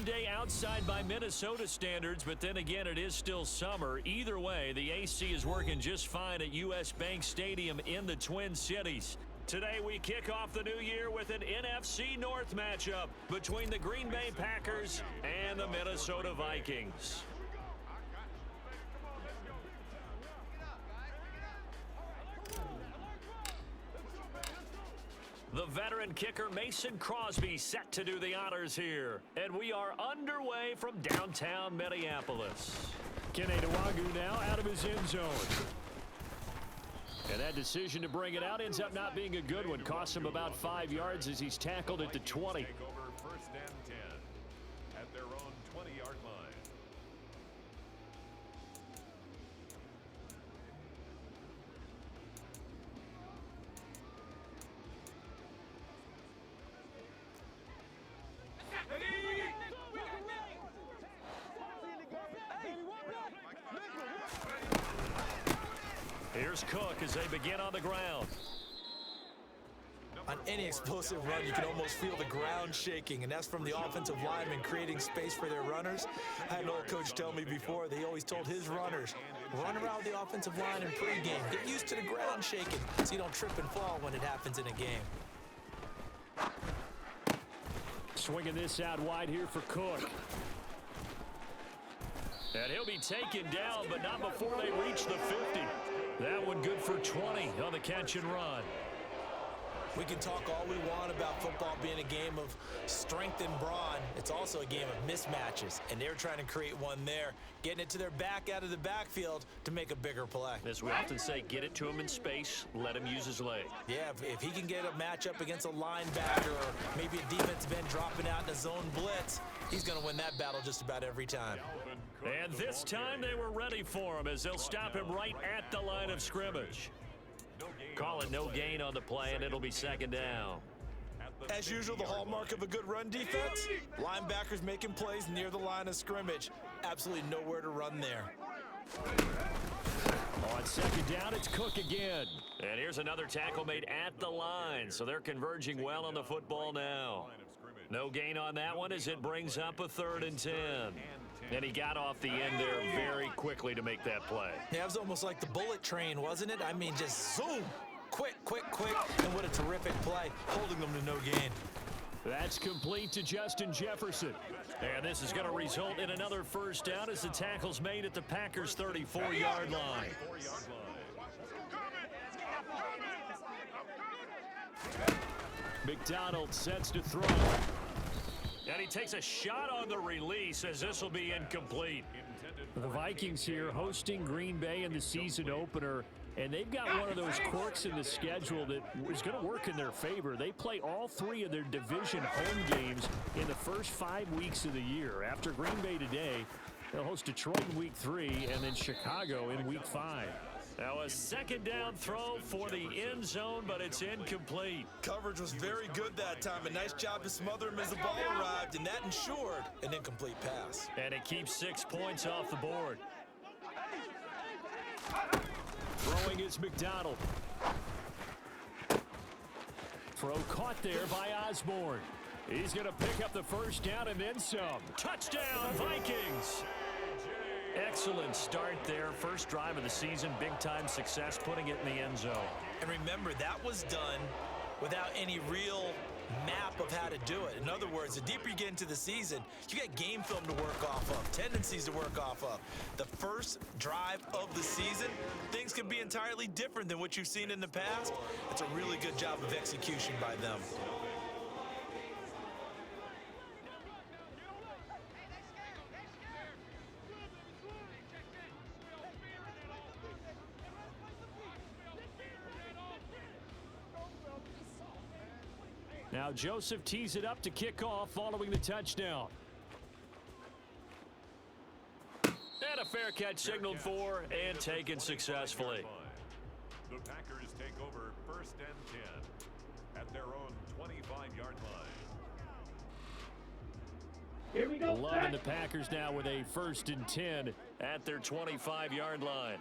day outside by Minnesota standards, but then again, it is still summer. Either way, the AC is working just fine at US Bank Stadium in the Twin Cities. Today, we kick off the new year with an NFC North matchup between the Green Bay Packers and the Minnesota Vikings. The veteran kicker Mason Crosby set to do the honors here. And we are underway from downtown Minneapolis. Kene Nwangwu now out of his end zone. And that decision to bring it out ends up not being a good one. Costs him about 5 yards as he's tackled at the 20. Take over 1st and 10 at their own 20-yard line. Here's Cook as they begin on the ground. On any explosive run, you can almost feel the ground shaking, and that's from the offensive linemen creating space for their runners. I had an old coach tell me before, they always told his runners, run around the offensive line in pregame. Get used to the ground shaking so you don't trip and fall when it happens in a game. Swinging this out wide here for Cook. And he'll be taken down, but not before they reach the 50. That one good for 20 on the catch and run. We can talk all we want about football being a game of strength and brawn. It's also a game of mismatches, and they're trying to create one there, getting it to their back out of the backfield to make a bigger play. As we often say, get it to him in space, let him use his leg. Yeah, if he can get a matchup against a linebacker or maybe a defensive end dropping out in a zone blitz, he's going to win that battle just about every time. And this time they were ready for him as they'll stop him right at the line of scrimmage. Call it no gain on the play, and it'll be 2nd down. As usual, the hallmark of a good run defense, linebackers making plays near the line of scrimmage. Absolutely nowhere to run there. On 2nd down, it's Cook again. And here's another tackle made at the line, so they're converging well on the football now. No gain on that one as it brings up a 3rd and 10. And he got off the end there very quickly to make that play. Yeah, it was almost like the bullet train, wasn't it? I mean, just zoom. Quick, quick, quick. And what a terrific play, holding them to no gain. That's complete to Justin Jefferson. And this is going to result in another 1st down as the tackle's made at the Packers' 34-yard line. McDonald sets to throw. And he takes a shot on the release as this will be incomplete. The Vikings here hosting Green Bay in the season opener, and they've got one of those quirks in the schedule that is going to work in their favor. They play all 3 of their division home games in the first 5 weeks of the year. After Green Bay today, they'll host Detroit in week 3 and then Chicago in week 5. Now a 2nd down throw for the end zone, but it's incomplete. Coverage was very good that time. A nice job to smother him as the ball arrived, and that ensured an incomplete pass. And it keeps 6 points off the board. Throwing is McDonald. Throw caught there by Osborne. He's going to pick up the 1st down and then some. Touchdown, Vikings! Excellent start there. First drive of the season, big-time success, putting it in the end zone. And remember, that was done without any real map of how to do it. In other words, the deeper you get into the season, you got game film to work off of, tendencies to work off of. The first drive of the season, things can be entirely different than what you've seen in the past. It's a really good job of execution by them. Now Joseph tees it up to kick off following the touchdown. And a fair catch signaled for and taken successfully. The Packers take over 1st and 10 at their own 25-yard line. Here we go. Loving the Packers now with a 1st and 10 at their 25-yard line.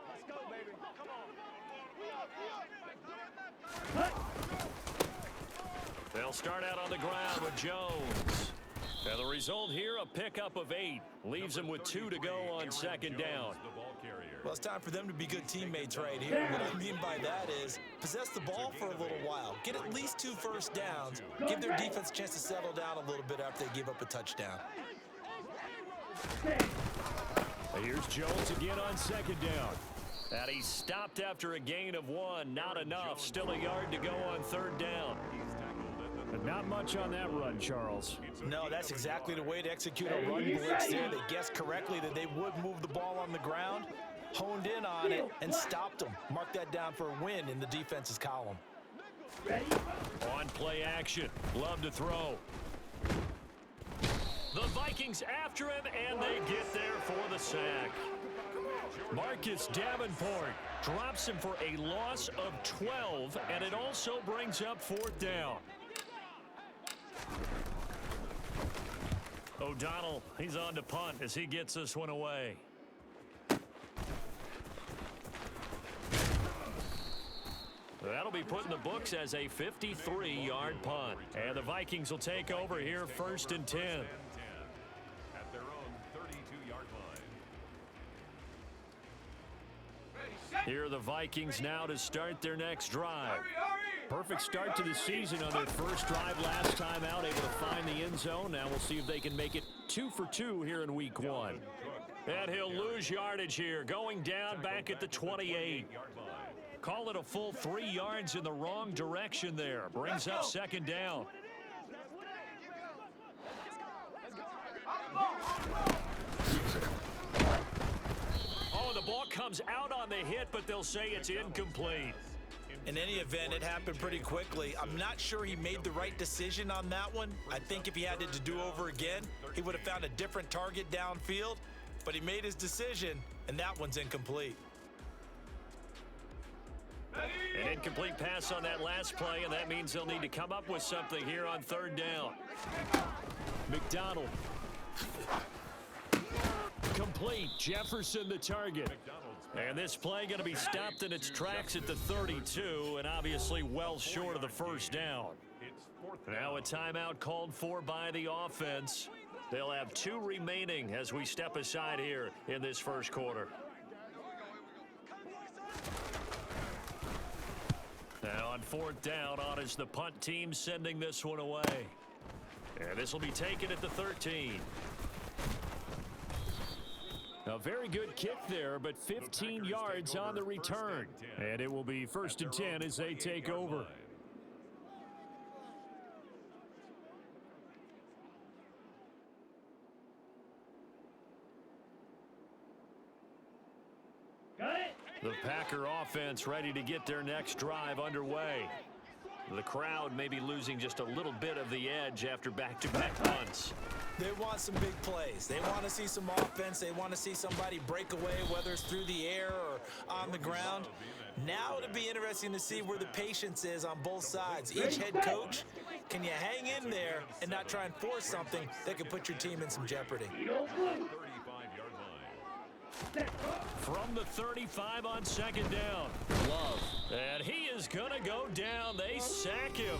Let's go, baby. Come on. They'll start out on the ground with Jones. And the result here, a pickup of 8. Leaves them with 2 to go on second down. Well, it's time for them to be good teammates right here. What I mean by that is possess the ball for a little while. Get at least 2 first downs. Give their defense a chance to settle down a little bit after they give up a touchdown. Here's Jones again on second down. And he stopped after a gain of 1. Not enough. Still a yard to go on third down. But not much on that run, Charles. No, that's exactly the way to execute a run blitz there. They guessed correctly that they would move the ball on the ground, honed in on it, and stopped them. Mark that down for a win in the defense's column. On play action. Love to throw. The Vikings after him, and they get there for the sack. Marcus Davenport drops him for a loss of 12, and it also brings up fourth down. O'Donnell, he's on to punt as he gets this one away. That'll be put in the books as a 53-yard punt. And the Vikings will take over here first and 10. At their own 32-yard line. Here are the Vikings now to start their next drive. Perfect start to the season on their first drive last time out, able to find the end zone. Now we'll see if they can make it 2 for 2 here in week 1. And he'll lose yardage here, going down back at the 28. Call it a full 3 yards in the wrong direction there. Brings up second down. Oh, the ball comes out on the hit, but they'll say it's incomplete. In any event, it happened pretty quickly. I'm not sure he made the right decision on that one. I think if he had it to do over again, he would have found a different target downfield. But he made his decision, and that one's incomplete. An incomplete pass on that last play, and that means they'll need to come up with something here on third down. McDonald. Complete. Jefferson the target. And this play going to be stopped in its tracks at the 32, and obviously well short of the first down. Now a timeout called for by the offense. They'll have 2 remaining as we step aside here in this first quarter. Now on fourth down, on is the punt team sending this one away. And this will be taken at the 13. A very good kick there, but 15 yards on the return. And it will be first and 10 as they take over. The Packer offense ready to get their next drive underway. The crowd may be losing just a little bit of the edge after back-to-back punts. They want some big plays. They want to see some offense. They want to see somebody break away, whether it's through the air or on the ground. Now it'll be interesting to see where the patience is on both sides. Each head coach, can you hang in there and not try and force something that could put your team in some jeopardy? From the 35 on second down. Love. And he is going to go down. They sack him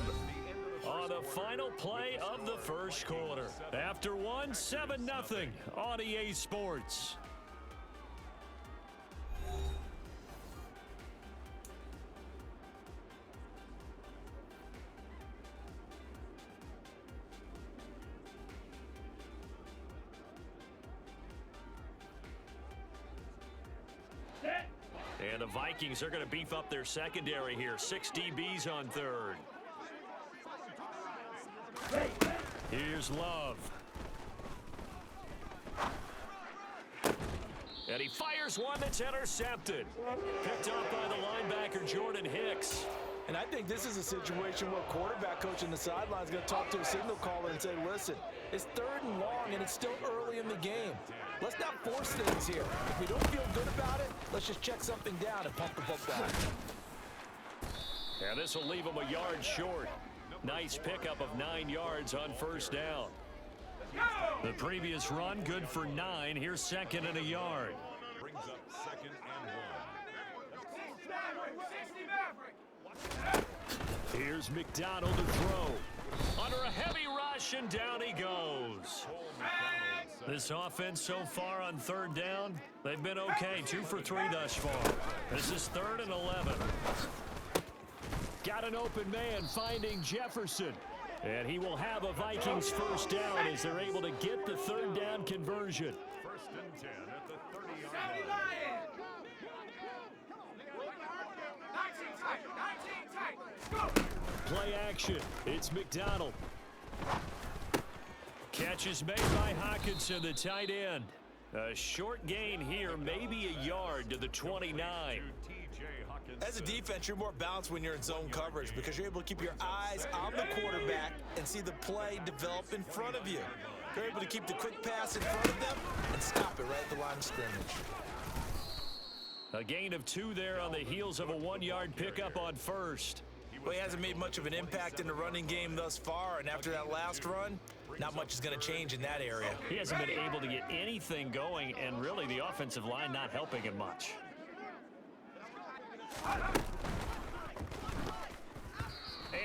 on the final play of the first quarter. After one, 7-0 on EA Sports. And the Vikings are going to beef up their secondary here. 6 DBs on third. Here's Love. And he fires one that's intercepted. Picked up by the linebacker, Jordan Hicks. And I think this is a situation where quarterback coach in the sideline is going to talk to a signal caller and say, listen, it's 3rd and long and it's still early in the game. Let's not force things here. If we don't feel good about it, let's just check something down and pump the football. And this will leave him a yard short. Nice pickup of 9 yards on first down. The previous run, good for 9. Here's second and a yard. Brings up 2nd and 1. Here's McDonald to throw. Under a heavy rush, possession. Down he goes. This offense so far on third down, they've been okay. 2 for 3 thus far. This is 3rd and 11. Got an open man finding Jefferson. And he will have a Vikings first down as they're able to get the third down conversion. 1st and 10 at the 30-yard line. Play action. It's McDonald. Catch is made by Hockenson, the tight end. A short gain here, maybe a yard to the 29. As a defense, you're more balanced when you're in zone coverage because you're able to keep your eyes on the quarterback and see the play develop in front of you. You're able to keep the quick pass in front of them and stop it right at the line of scrimmage. A gain of 2 there on the heels of a 1-yard pickup on first. Well, he hasn't made much of an impact in the running game thus far, and after that last run, not much is going to change in that area. He hasn't been able to get anything going, and really the offensive line not helping him much.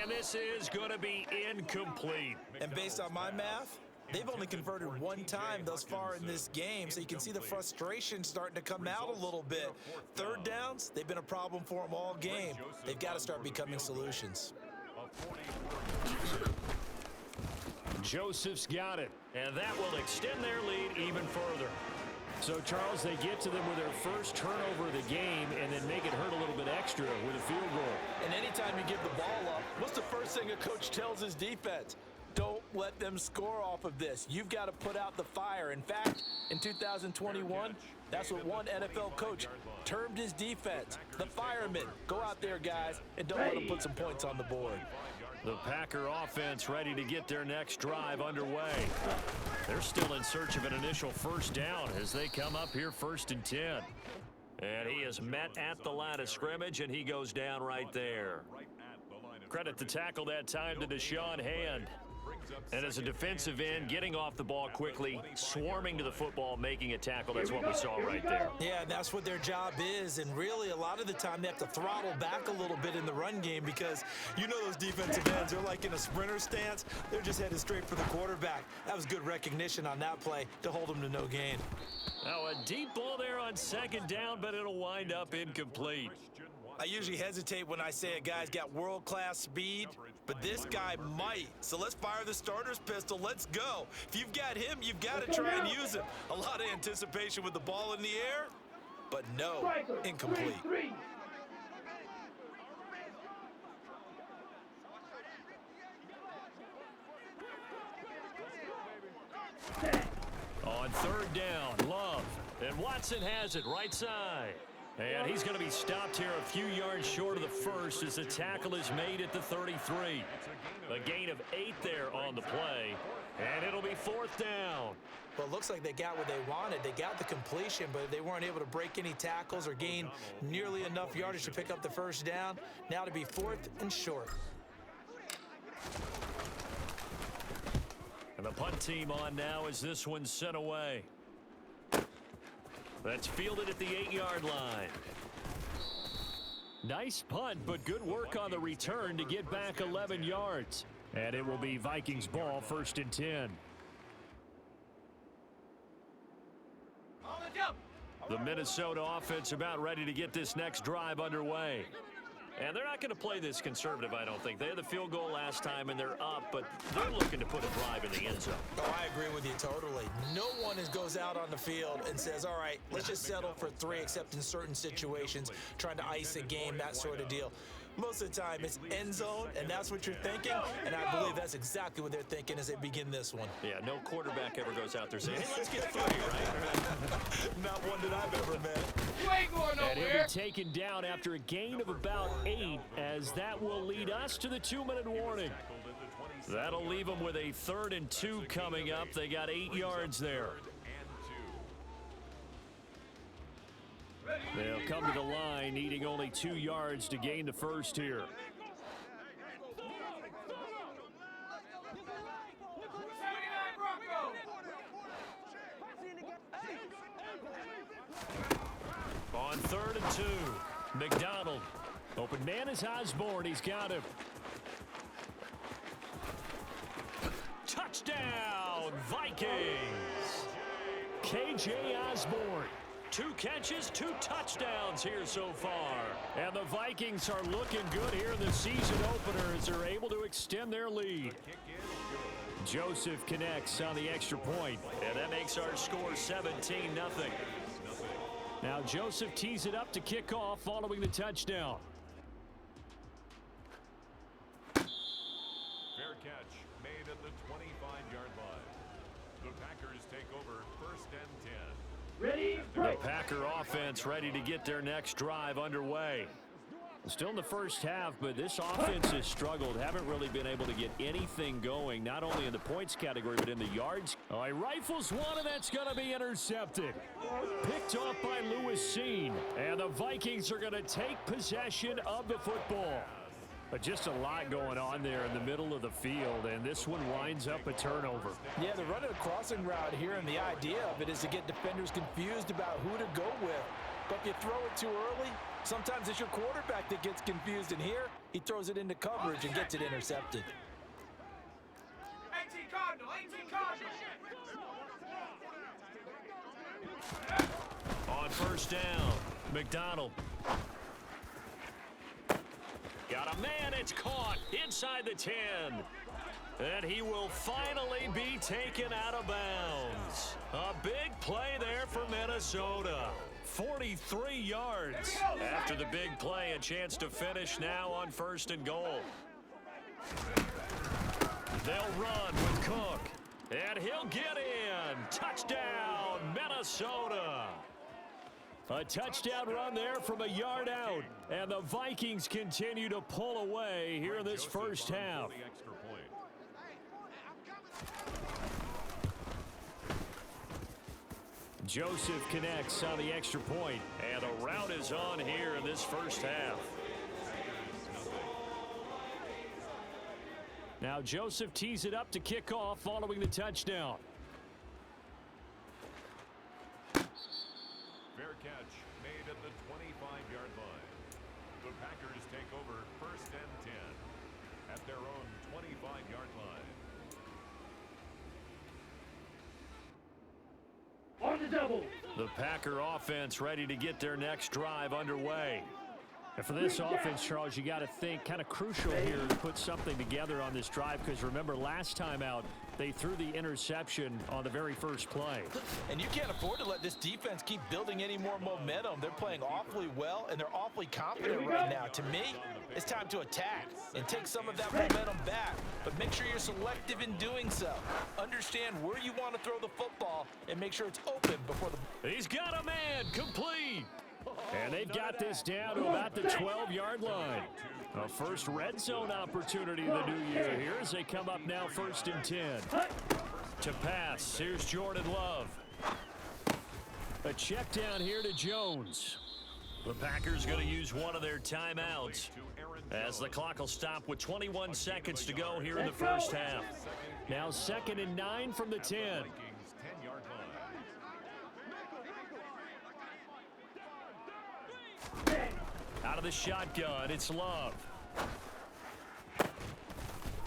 And this is going to be incomplete. And based on my math, they've only converted 1 time thus far in this game, so you can see the frustration starting to come out a little bit. Third downs, they've been a problem for them all game. They've got to start becoming solutions. Joseph's got it, and that will extend their lead even further. So, Charles, they get to them with their first turnover of the game and then make it hurt a little bit extra with a field goal. And anytime you give the ball up, what's the first thing a coach tells his defense? Don't let them score off of this. You've got to put out the fire. In fact, in 2021, that's what one NFL coach termed his defense. The firemen. Go out there, guys, and don't let them put some points on the board. The Packer offense ready to get their next drive underway. They're still in search of an initial first down as they come up here 1st and 10. And he is met at the line of scrimmage, and he goes down right there. Credit the tackle that time to Deshaun Hand. And as a defensive end, getting off the ball quickly, swarming to the football, making a tackle, that's what we saw right there. Yeah, and that's what their job is. And really, a lot of the time, they have to throttle back a little bit in the run game because you know those defensive ends, they're like in a sprinter stance. They're just headed straight for the quarterback. That was good recognition on that play to hold them to no gain. Now, a deep ball there on 2nd down, but it'll wind up incomplete. I usually hesitate when I say a guy's got world-class speed, but this guy might. So let's fire the starter's pistol. Let's go. If you've got him, you've got to try and use him. A lot of anticipation with the ball in the air, but no, incomplete. On 3rd down, Love. And Watson has it right side. And he's going to be stopped here a few yards short of the first as the tackle is made at the 33. A gain of 8 there on the play. And it'll be 4th down. Well, it looks like they got what they wanted. They got the completion, but they weren't able to break any tackles or gain nearly enough yardage to pick up the first down. Now to be 4th and short. And the punt team on now as this one's sent away. That's fielded at the 8-yard line. Nice punt, but good work on the return to get back 11 yards. And it will be Vikings ball, 1st and 10. The Minnesota offense about ready to get this next drive underway. And they're not going to play this conservative, I don't think. They had the field goal last time, and they're up, but they're looking to put a drive in the end zone. Oh, I agree with you totally. No one goes out on the field and says, all right, let's just settle for 3, except in certain situations, trying to ice a game, that sort of deal. Most of the time, it's end zone, and that's what you're thinking, and I believe that's exactly what they're thinking as they begin this one. Yeah, no quarterback ever goes out there saying, hey, let's get 3, right? Not one that I've ever met. You ain't going nowhere. And he'll be taken down after a gain of about 8, as that will lead us to the 2-minute warning. That'll leave them with a 3rd and 2 coming up. They got 8 yards there. They'll come to the line, needing only 2 yards to gain the first here. On 3rd and 2, McDonald. Open man is Osborne. He's got him. Touchdown, Vikings. KJ Osborne. 2 catches, 2 touchdowns here so far. And the Vikings are looking good here in the season opener as they're able to extend their lead. Joseph connects on the extra point. And that makes our score 17-0. Now Joseph tees it up to kick off following the touchdown. Fair catch made at the 25-yard line. The Packers take over first and 10. Ready? The Packer offense ready to get their next drive underway. Still in the first half, but this offense has struggled. Haven't really been able to get anything going, not only in the points category, but in the yards. Oh, he rifles one, and that's going to be intercepted. Picked off by Lewis Seen. And the Vikings are going to take possession of the football. But just a lot going on there in the middle of the field, and this one winds up a turnover. Yeah, they're running a crossing route here, and the idea of it is to get defenders confused about who to go with. But if you throw it too early, sometimes it's your quarterback that gets confused, and here he throws it into coverage and gets it intercepted. 18 Cardinal, 18 Cardinal. On first down, McDonald. Got a man, it's caught inside the 10. And he will finally be taken out of bounds. A big play there for Minnesota. 43 yards. After the big play, a chance to finish now on first and goal. They'll run with Cook. And he'll get in. Touchdown, Minnesota. A touchdown run there from a yard out. And the Vikings continue to pull away here in this first half. Joseph connects on the extra point. And the route is on here in this first half. Now Joseph tees it up to kick off following the touchdown. Fair catch made at the 25-yard line. The Packers take over first and 10 at their own 25-yard line. On the double. The Packer offense ready to get their next drive underway. And for this offense, Charles, you got to think kind of crucial here to put something together on this drive, because remember last time out they threw the interception on the very first play. And you can't afford to let this defense keep building any more momentum. They're playing awfully well, and they're awfully confident right now. To me, it's time to attack and take some of that momentum back. But make sure you're selective in doing so. Understand where you want to throw the football and make sure it's open before the... He's got a man, complete. And they've got this down to about the 12-yard line. A first red zone opportunity of the new year here as they come up now first and 10. To pass, here's Jordan Love. A check down here to Jones. The Packers going to use one of their timeouts as the clock will stop with 21 seconds to go here in the first half. Now 2nd and 9 from the 10. Out of the shotgun, it's Love.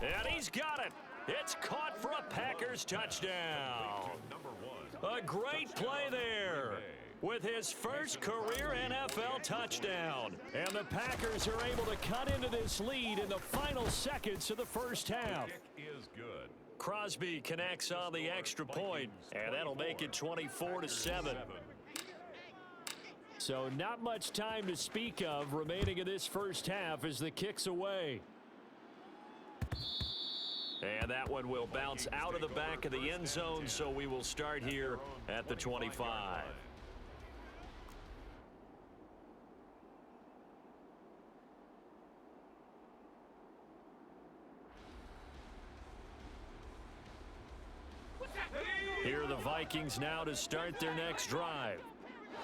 And he's got it. It's caught for a Packers touchdown. A great play there with his first career NFL touchdown. And the Packers are able to cut into this lead in the final seconds of the first half. Crosby connects on the extra point, and that'll make it 24-7. So not much time to speak of remaining in this first half as the kick's away. And that one will bounce out of the back of the end zone, so we will start here at the 25. Here are the Vikings now to start their next drive.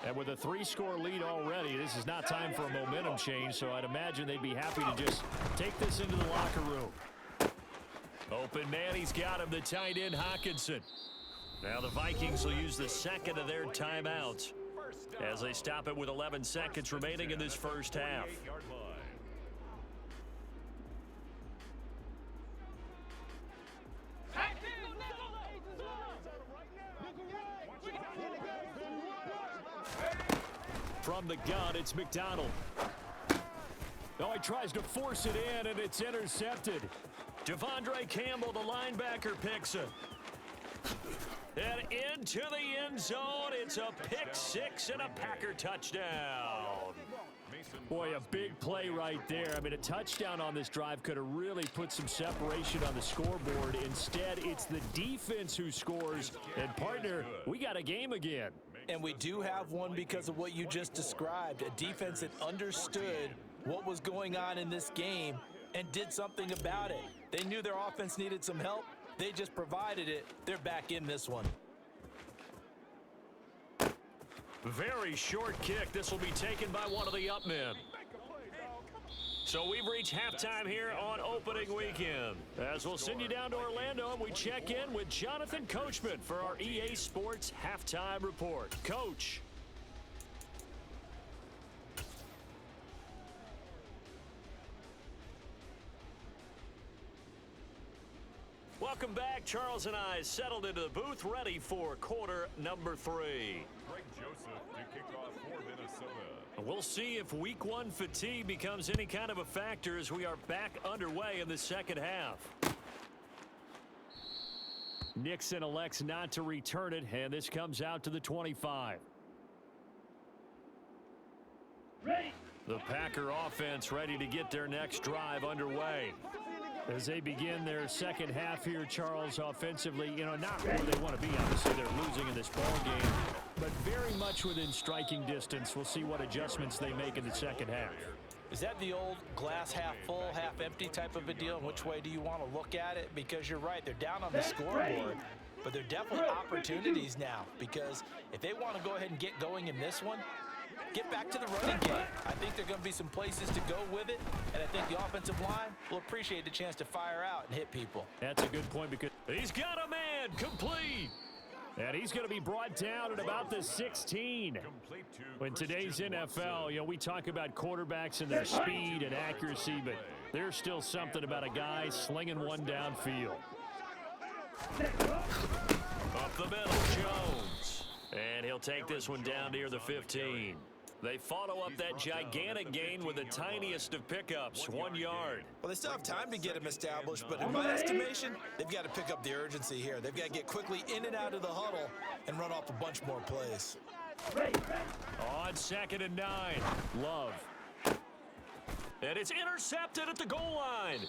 And with a 3-score lead already, this is not time for a momentum change, so I'd imagine they'd be happy to just take this into the locker room. Open man, he's got him, the tight end Hawkinson. Now the Vikings will use the second of their timeouts as they stop it with 11 seconds remaining in this first half. from the gun, it's McDonald. Oh, he tries to force it in, and it's intercepted. Devondre Campbell, the linebacker, picks it. And into the end zone, it's a pick six and a Packer touchdown. Boy, a big play right there. I mean, a touchdown on this drive could have really put some separation on the scoreboard. Instead, it's the defense who scores. And, partner, we got a game again. And we do have one because of what you just described. A defense that understood what was going on in this game and did something about it. They knew their offense needed some help. They just provided it. They're back in this one. Very short kick. This will be taken by one of the up men. So we've reached halftime here on opening weekend. As we'll send you down to Orlando, and we check in with Jonathan Coachman for our EA Sports Halftime Report. Coach. Welcome back. Charles and I settled into the booth, ready for quarter number 3. Greg Joseph to kick off for Minnesota. We'll see if week 1 fatigue becomes any kind of a factor as we are back underway in the second half. Nixon elects not to return it, and this comes out to the 25. Ready. The Packer offense ready to get their next drive underway. As they begin their second half here, Charles, offensively, not where they want to be. Obviously, they're losing in this ball game, but very much within striking distance. We'll see what adjustments they make in the second half. Is that the old glass half full, half empty type of a deal? And which way do you want to look at it? Because you're right, they're down on the scoreboard, but they're definitely opportunities now. Because if they want to go ahead and get going in this one, get back to the running game. I think there are going to be some places to go with it, and I think the offensive line will appreciate the chance to fire out and hit people. That's a good point because he's got a man complete. And he's going to be brought down at about the 16. In today's NFL, we talk about quarterbacks and their speed and accuracy, but there's still something about a guy slinging one downfield. Up the middle, Jones. And he'll take this one down near the 15. They follow up that gigantic gain with the tiniest of pickups, 1 yard. Well, they still have time to get him established, but in my estimation, they've got to pick up the urgency here. They've got to get quickly in and out of the huddle and run off a bunch more plays. On 2nd and 9, Love. And it's intercepted at the goal line.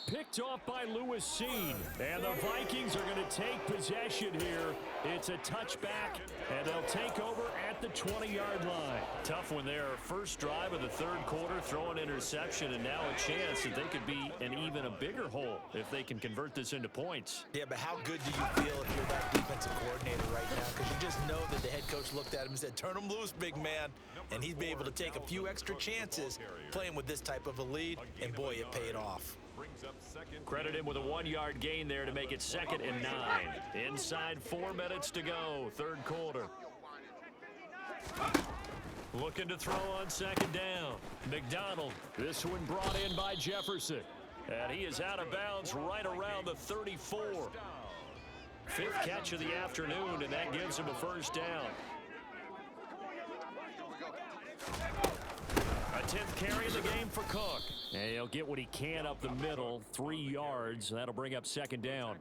Picked off by Lewis Seen. And the Vikings are going to take possession here. It's a touchback, and they'll take over at the 20-yard line. Tough one there. First drive of the third quarter, throw an interception, and now a chance that they could be in even a bigger hole if they can convert this into points. Yeah, but how good do you feel if you're that defensive coordinator right now? Because you just know that the head coach looked at him and said, turn him loose, big man. And he's been able to take a few extra chances playing with this type of a lead, and boy, it paid off. Credit him with a 1-yard gain there to make it 2nd and 9. Inside 4 minutes to go, third quarter. Looking to throw on 2nd down. McDonald, this one brought in by Jefferson. And he is out of bounds right around the 34. 5th catch of the afternoon, and that gives him a first down. A 10th carry of the game for Cook. And he'll get what he can up the middle, 3 yards. That'll bring up 2nd down.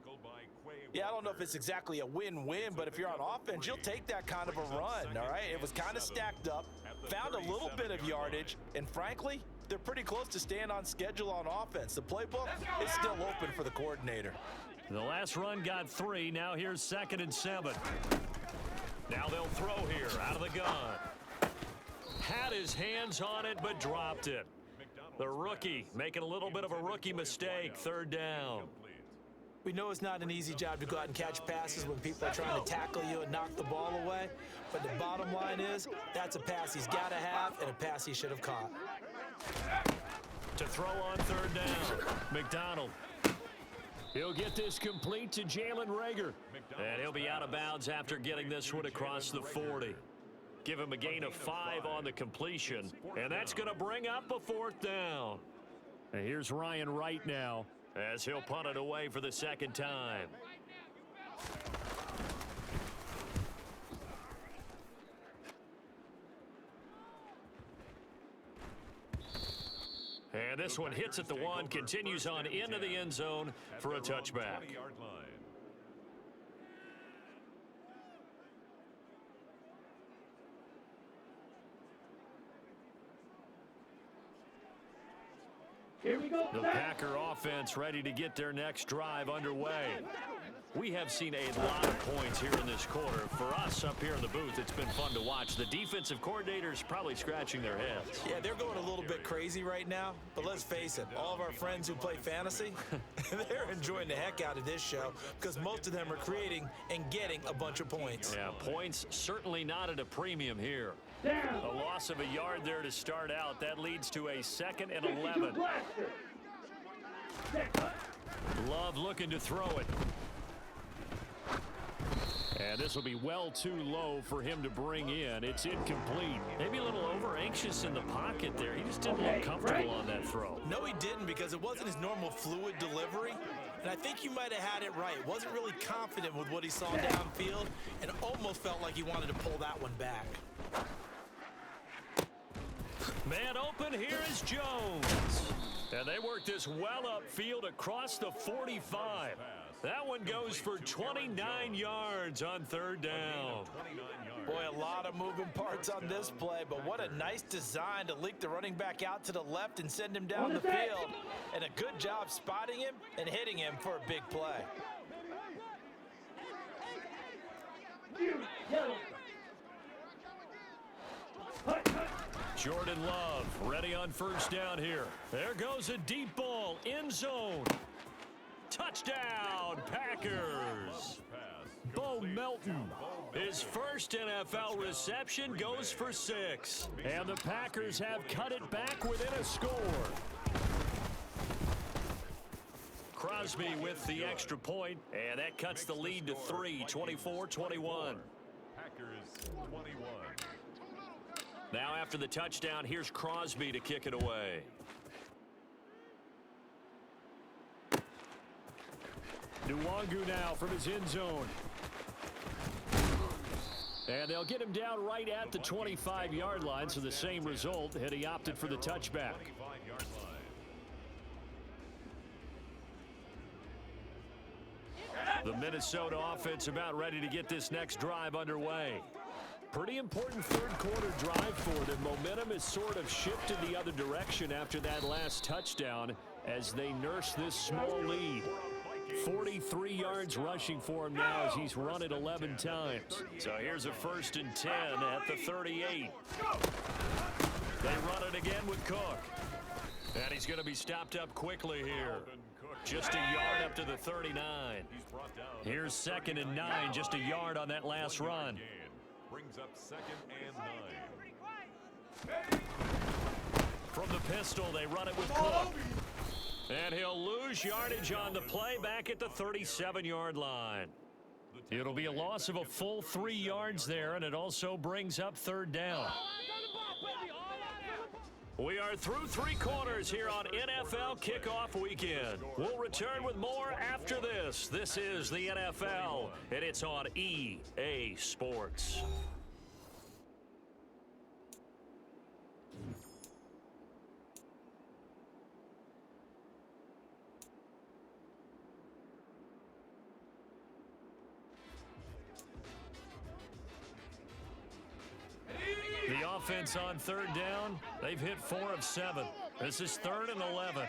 Yeah, I don't know if it's exactly a win-win, but if you're on offense, you'll take that kind of a run, all right? It was kind of stacked up, found a little bit of yardage, and frankly, they're pretty close to staying on schedule on offense. The playbook is still open for the coordinator. The last run got 3. Now here's 2nd and 7. Now they'll throw here out of the gun. Had his hands on it, but dropped it. The rookie making a little bit of a rookie mistake, 3rd down. We know it's not an easy job to go out and catch passes when people are trying to tackle you and knock the ball away, but the bottom line is that's a pass he's got to have and a pass he should have caught. To throw on 3rd down, McDonald. He'll get this complete to Jalen Reagor, and he'll be out of bounds after getting this one across the 40. Give him a gain of 5 on the completion, and that's going to bring up a 4th down. And here's Ryan Wright now as he'll punt it away for the 2nd time. And this one hits at the 1, continues on into the end zone for a touchback. 20-yard line. Here we go. The Packer offense ready to get their next drive underway. We have seen a lot of points here in this quarter. For us up here in the booth, it's been fun to watch. The defensive coordinators probably scratching their heads. Yeah, they're going a little bit crazy right now, but let's face it, all of our friends who play fantasy, they're enjoying the heck out of this show because most of them are creating and getting a bunch of points. Yeah, points certainly not at a premium here. Down. A loss of a yard there to start out. That leads to a 2nd and 11. Love looking to throw it. And this will be well too low for him to bring in. It's incomplete. Maybe a little over anxious in the pocket there. He just didn't look comfortable on that throw. No, he didn't because it wasn't his normal fluid delivery. And I think you might have had it right. Wasn't really confident with what he saw downfield and almost felt like he wanted to pull that one back. Man open, here is Jones. And they work this well upfield across the 45. That one goes for 29 yards on 3rd down. Boy, a lot of moving parts on this play, but what a nice design to leak the running back out to the left and send him down the field. And a good job spotting him and hitting him for a big play. Jordan Love ready on 1st down here. There goes a deep ball, end zone. Touchdown, Packers. Bo Melton, his first NFL reception, goes for 6. And the Packers have cut it back within a score. Crosby with the extra point, and that cuts the lead to 3, 24-21. Packers 21. Now after the touchdown, here's Crosby to kick it away. Nwangu now from his end zone. And they'll get him down right at the 25-yard line, so the same result, and he opted for the touchback. 25-yard line. The Minnesota offense about ready to get this next drive underway. Pretty important 3rd quarter drive for them. Momentum has sort of shifted the other direction after that last touchdown as they nurse this small lead. 43 yards rushing for him now as he's run it 11 times. So here's a 1st and 10 at the 38. They run it again with Cook. And he's going to be stopped up quickly here. Just a yard up to the 39. Here's 2nd and 9, just a yard on that last run. Brings up 2nd and 9. From the pistol, they run it with Cook. And he'll lose yardage on the play back at the 37-yard line. It'll be a loss of a full 3 yards there, and it also brings up 3rd down. We are through 3 quarters here on NFL Kickoff Weekend. We'll return with more after this. This is the NFL, and it's on EA Sports. The offense on 3rd down, they've hit 4 of 7. This is 3rd and 11.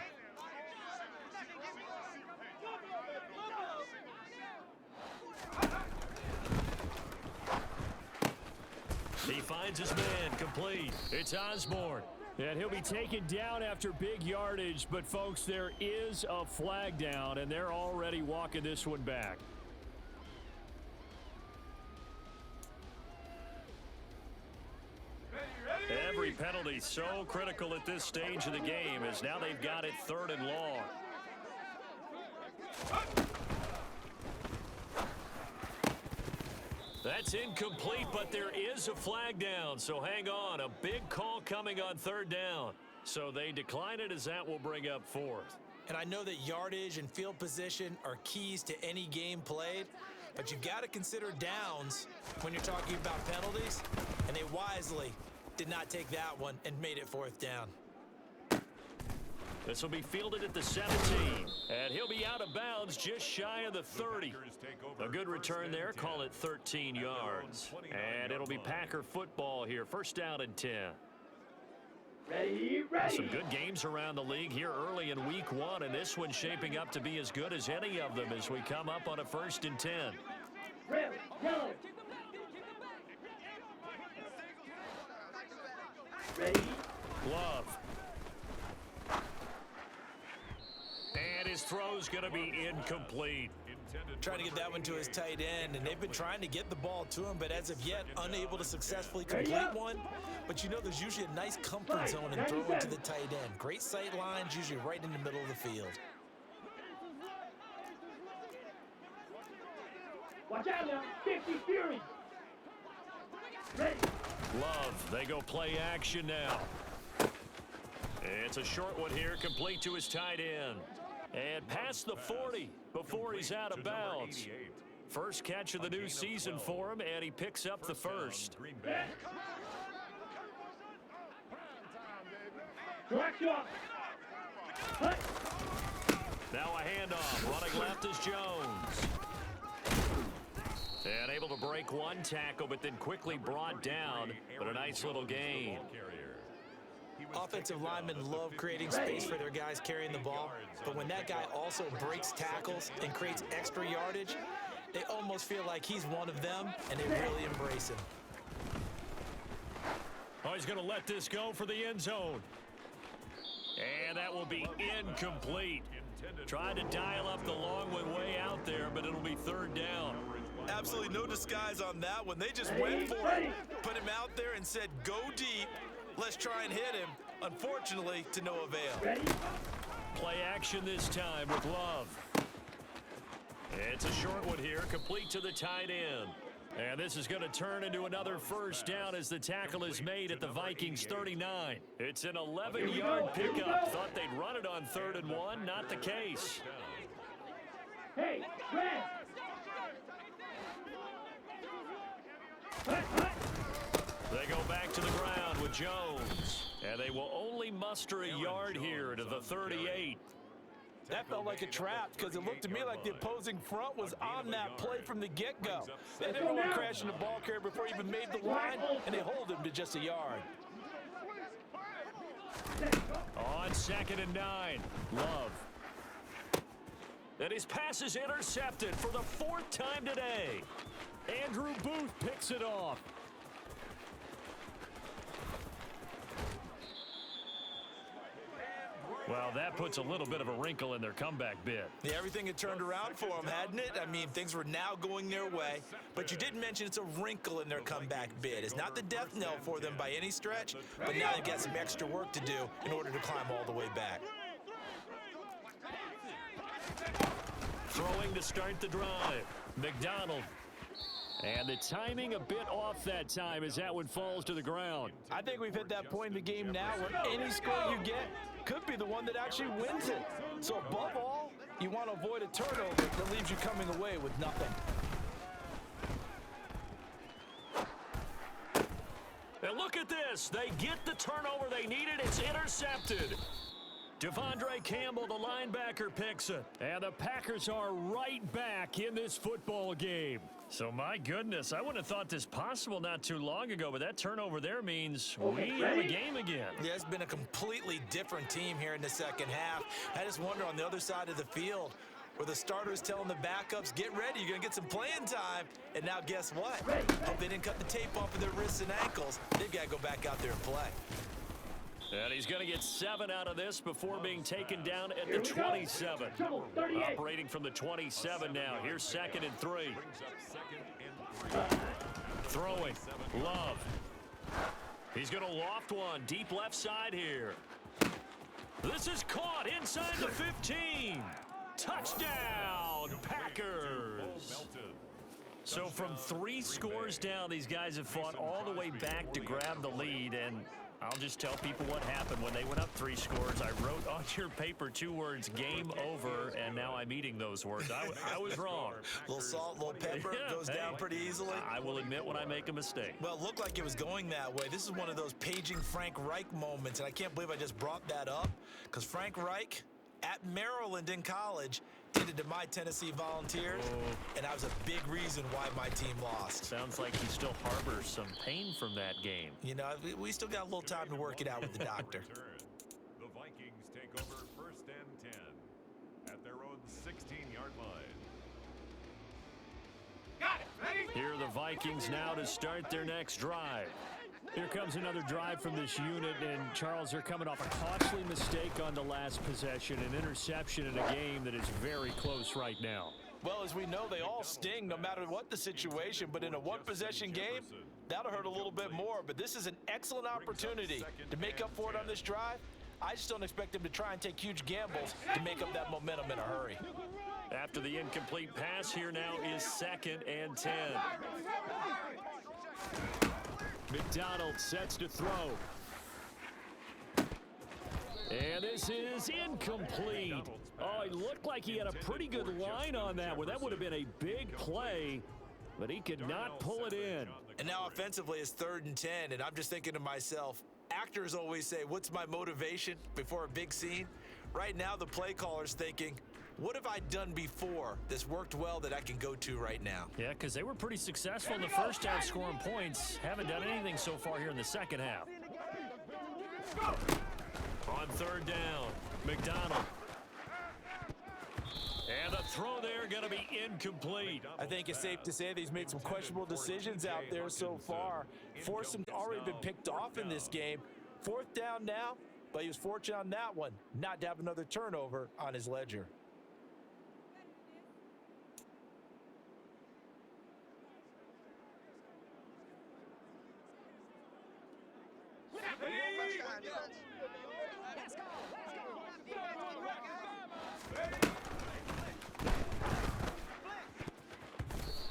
He finds his man, complete. It's Osborne. And he'll be taken down after big yardage, but folks, there is a flag down, and they're already walking this one back. Every penalty so critical at this stage of the game as now they've got it 3rd and long. That's incomplete, but there is a flag down, so hang on. A big call coming on 3rd down. So they decline it as that will bring up 4th. And I know that yardage and field position are keys to any game played, but you've got to consider downs when you're talking about penalties, and they wisely did not take that one and made it 4th down. This will be fielded at the 17. And he'll be out of bounds just shy of the 30. A good return there. Call it 13 yards. And it'll be Packer football here. First down and 10. Ready. Some good games around the league here early in week 1. And this one's shaping up to be as good as any of them as we come up on a 1st and 10. Red, yellow. Ready. Love. And his throw's going to be incomplete. Trying to get that one to his tight end, and they've been trying to get the ball to him, but as of yet, unable to successfully complete one. But you know there's usually a nice comfort zone in throwing to the tight end. Great sight lines, usually right in the middle of the field. Watch out now. 50 Fury. Ready. Love, they go play action now. It's a short one here, complete to his tight end. And past the 40 before he's out of bounds. First catch of the new season for him, and he picks up the first. Now a handoff, running left is Jones. And able to break one tackle, but then quickly brought down. But a nice little gain. Offensive linemen love creating space for their guys carrying the ball, but when that guy also breaks tackles and creates extra yardage, they almost feel like he's one of them, and they really embrace him. Oh, he's going to let this go for the end zone. And that will be incomplete. Tried to dial up the long one way out there, but it'll be 3rd down. Absolutely no disguise on that one. They just went for it, put him out there and said, go deep. Let's try and hit him. Unfortunately, to no avail. Play action this time with Love. It's a short one here, complete to the tight end. And this is going to turn into another first down as the tackle is made at the Vikings 39. It's an 11-yard pickup. Thought they'd run it on 3rd and 1. Not the case. Hey, red. They go back to the ground with Jones. And they will only muster a yard here to the 38. That felt like a trap because it looked to me like the opposing front was on that play from the get-go. They never went crashing the ball carrier before he even made the line, and they hold him to just a yard. On 2nd and 9, Love. And his pass is intercepted for the 4th time today. Andrew Booth picks it off. Well, that puts a little bit of a wrinkle in their comeback bid. Yeah, everything had turned around for them, hadn't it? I mean, things were now going their way. But you did mention it's a wrinkle in their comeback bid. It's not the death knell for them by any stretch, but now they've got some extra work to do in order to climb all the way back. Throwing to start the drive. McDonald. And the timing a bit off that time as that one falls to the ground. I think we've hit that point in the game now where any score you get could be the one that actually wins it. So above all, you want to avoid a turnover that leaves you coming away with nothing. And look at this. They get the turnover they needed. It's intercepted. Devondre Campbell, the linebacker, picks it. And the Packers are right back in this football game. So, my goodness, I wouldn't have thought this possible not too long ago, but that turnover there means we have a game again. Yeah, it's been a completely different team here in the second half. I just wonder on the other side of the field where the starters telling the backups, get ready, you're going to get some playing time. And now guess what? Hope they didn't cut the tape off of their wrists and ankles. They've got to go back out there and play. And he's going to get 7 out of this before being taken down at the 27. Operating from the 27 now. Here's 2nd and 3. Throwing. Love. He's going to loft one. Deep left side here. This is caught inside the 15. Touchdown, Packers. So from 3 scores down, these guys have fought all the way back to grab the lead. And I'll just tell people what happened when they went up 3 scores. I wrote on your paper 2 words, game over, and now I'm eating those words. I was wrong. A little salt, a little pepper, goes down pretty easily. I will admit when I make a mistake. Well, it looked like it was going that way. This is one of those paging Frank Reich moments, and I can't believe I just brought that up, because Frank Reich at Maryland in college did it to my Tennessee Volunteers, and that was a big reason why my team lost. Sounds like he still harbors some pain from that game. You know, we still got a little time to work it out with the doctor. The Vikings take over 1st and 10 at their own 16-yard line. Got it. Ready? Here are the Vikings now to start their next drive. Here comes another drive from this unit, and Charles, they're coming off a costly mistake on the last possession, an interception in a game that is very close right now. Well, as we know, they all sting no matter what the situation, but in a one-possession game, that'll hurt a little bit more. But this is an excellent opportunity to make up for it on this drive. I just don't expect them to try and take huge gambles to make up that momentum in a hurry. After the incomplete pass, here now is 2nd and 10. McDonald sets to throw. And this is incomplete. Oh, it looked like he had a pretty good line on that one. That would have been a big play, but he could not pull it in. And now offensively it's 3rd and 10, and I'm just thinking to myself, actors always say, what's my motivation before a big scene? Right now the play caller's thinking, what have I done before that's worked well that I can go to right now? Yeah, because they were pretty successful in the first half scoring points. Haven't done anything so far here in the second half. On 3rd down, McDonald. And the throw there going to be incomplete. I think it's safe to say that he's made some questionable decisions out there so far. Forced him already been picked off in this game. 4th down now, but he was fortunate on that one not to have another turnover on his ledger.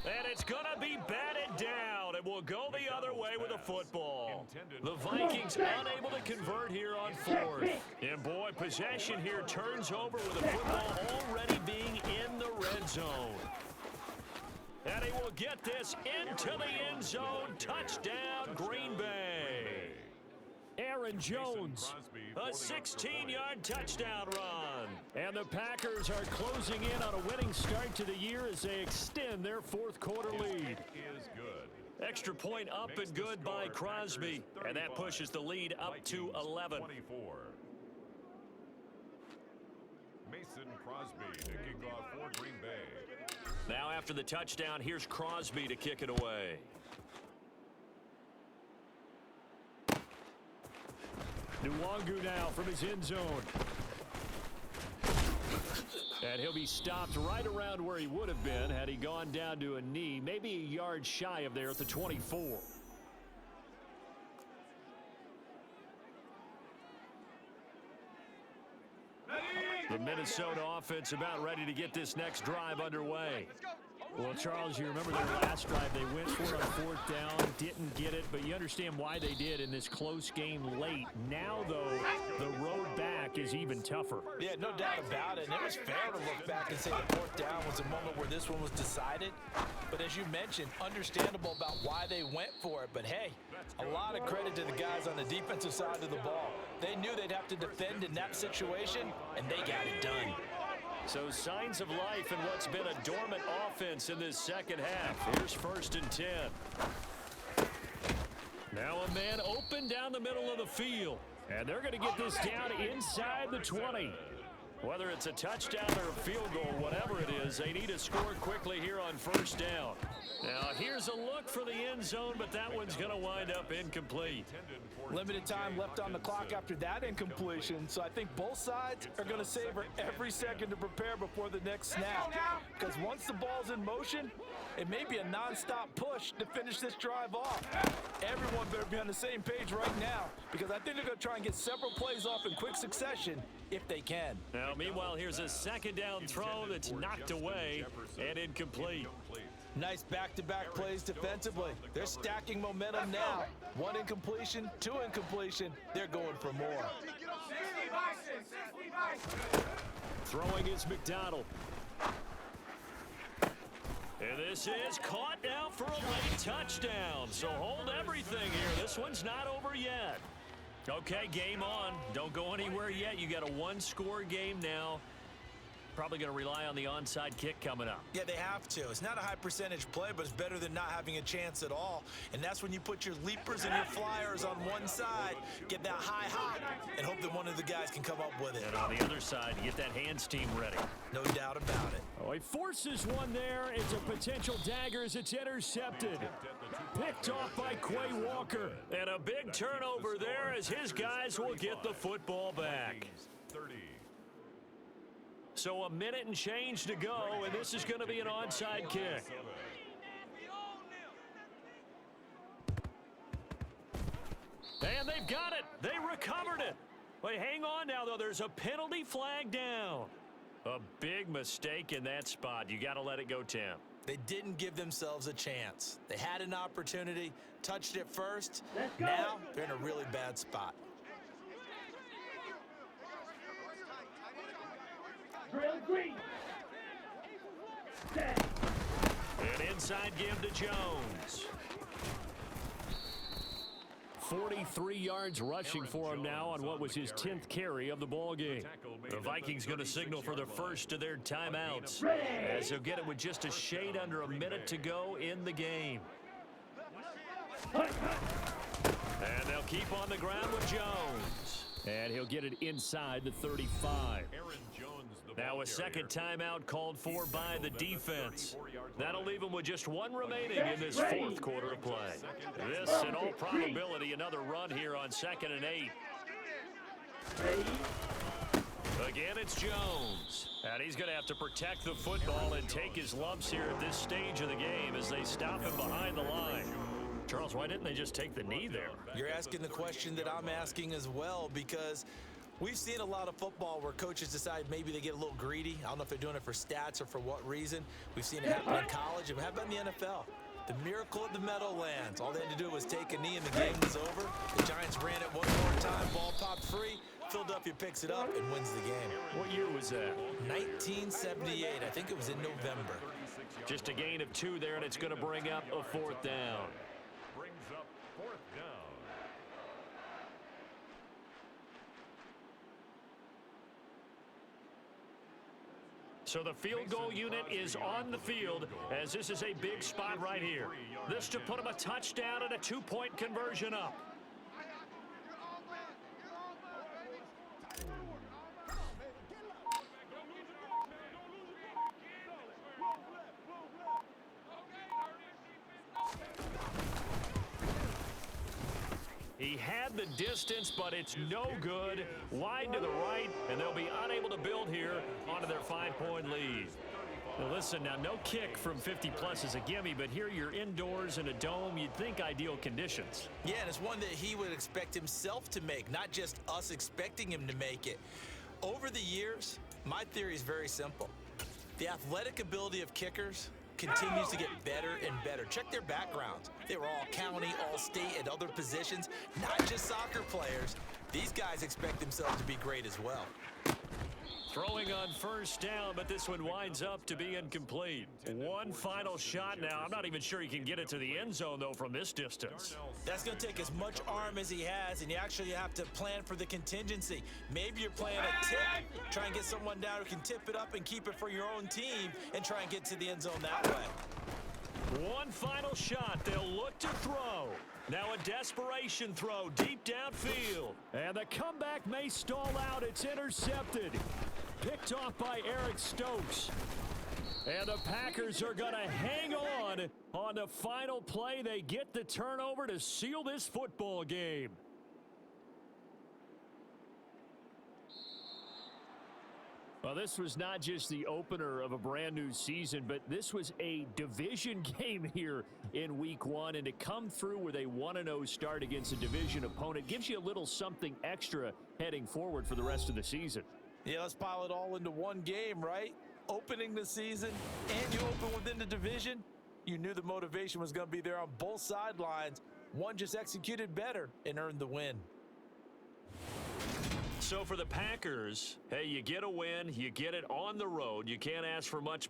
And it's going to be batted down, and we'll go the other way with a football. The Vikings unable to convert here on 4th. And boy, possession here turns over with the football already being in the red zone. And he will get this into the end zone. Touchdown, Green Bay. Aaron Jones, a 16-yard touchdown run. And the Packers are closing in on a winning start to the year as they extend their 4th quarter lead. Is good. Extra point up and good by Crosby. And that pushes the lead up to 11. 24. Mason Crosby to kick off for Green Bay. Now after the touchdown, here's Crosby to kick it away. Nwangu now from his end zone. And he'll be stopped right around where he would have been had he gone down to a knee, maybe a yard shy of there at the 24. The Minnesota offense about ready to get this next drive underway. Well, Charles, you remember their last drive. They went for it on 4th down, didn't get it, but you understand why they did in this close game late. Now, though, the road back is even tougher. Yeah, no doubt about it. And it was fair to look back and say the 4th down was a moment where this one was decided. But as you mentioned, understandable about why they went for it. But, hey, a lot of credit to the guys on the defensive side of the ball. They knew they'd have to defend in that situation, and they got it done. So signs of life in what's been a dormant offense in this second half. Here's 1st and 10. Now a man open down the middle of the field. And they're going to get this down inside the 20. Whether it's a touchdown or a field goal, whatever it is, they need to score quickly here on 1st down. Now here's a look for the end zone, but that one's going to wind up incomplete. Limited time left on the clock after that incompletion, so I think both sides are going to savor every second to prepare before the next snap. Because once the ball's in motion, it may be a non-stop push to finish this drive off. Everyone better be on the same page right now, because I think they're going to try and get several plays off in quick succession if they can. Now, meanwhile, here's a 2nd down throw that's knocked away and incomplete. Nice back-to-back plays defensively. They're stacking momentum now. 1 incompletion, 2 incompletion. They're going for more. Throwing is McDonald. And this is caught now for a late touchdown. So hold everything here. This one's not over yet. Okay, game on. Don't go anywhere yet. You got a 1-score game now. Probably going to rely on the onside kick coming up. Yeah, they have to. It's not a high percentage play, but it's better than not having a chance at all. And that's when you put your leapers and your flyers on one side, get that high hop, and hope that one of the guys can come up with it. And on the other side, get that hands team ready. No doubt about it. Oh, he forces one there. It's a potential dagger as it's intercepted. Picked off by Quay Walker. And a big turnover there as his guys will get the football back. 30. So a minute and change to go, and this is going to be an onside kick. And they've got it. They recovered it. Wait, hang on now, though. There's a penalty flag down. A big mistake in that spot. You got to let it go, Tim. They didn't give themselves a chance. They had an opportunity, touched it first. Now they're in a really bad spot. Drill green. Set. An inside give to Jones. 43 yards rushing for him now on what was his 10th carry of the ball game. The Vikings going to signal for the first of their timeouts as they'll get it with just a shade under a minute to go in the game. And they'll keep on the ground with Jones. And he'll get it inside the 35. Now a second timeout called for by the defense. That'll leave him with just one remaining in this fourth quarter of play. This, in all probability, another run here on 2nd and 8. Again, it's Jones. And he's going to have to protect the football and take his lumps here at this stage of the game as they stop him behind the line. Charles, why didn't they just take the knee there? You're asking the question that I'm asking as well, because we've seen a lot of football where coaches decide maybe they get a little greedy. I don't know if they're doing it for stats or for what reason. We've seen it happen in college, and how about in the NFL? The miracle of the Meadowlands. All they had to do was take a knee and the game was over. The Giants ran it one more time, ball popped free. Philadelphia picks it up and wins the game. What year was that? 1978. I think it was in November. Just a gain of 2 there, and it's going to bring up a 4th down. Brings up 4th down. So the field goal unit is on the field as this is a big spot right here. This to put him a touchdown and a 2-point conversion up. He had the distance, but it's no good. Wide to the right, and they'll be unable to build here onto their 5-point lead. Now listen, now no kick from 50-plus is a gimme, but here you're indoors in a dome. You'd think ideal conditions. Yeah, and it's one that he would expect himself to make, not just us expecting him to make it. Over the years, my theory is very simple. The athletic ability of kickers continues to get better and better. Check their backgrounds. They were all county, all state, at other positions, not just soccer players. These guys expect themselves to be great as well. Throwing on 1st down, but this one winds up to be incomplete. One final shot now. I'm not even sure he can get it to the end zone, though, from this distance. That's going to take as much arm as he has, and you actually have to plan for the contingency. Maybe you're playing a tip, try and get someone down who can tip it up and keep it for your own team and try and get to the end zone that way. One final shot. They'll look to throw. Now a desperation throw deep downfield. And the comeback may stall out. It's intercepted. Picked off by Eric Stokes. And the Packers are going to hang on the final play. They get the turnover to seal this football game. Well, this was not just the opener of a brand new season, but this was a division game here in week 1. And to come through with a 1-0 start against a division opponent gives you a little something extra heading forward for the rest of the season. Yeah, let's pile it all into one game, right? Opening the season, and you open within the division. You knew the motivation was going to be there on both sidelines. One just executed better and earned the win. So for the Packers, hey, you get a win, you get it on the road. You can't ask for much more.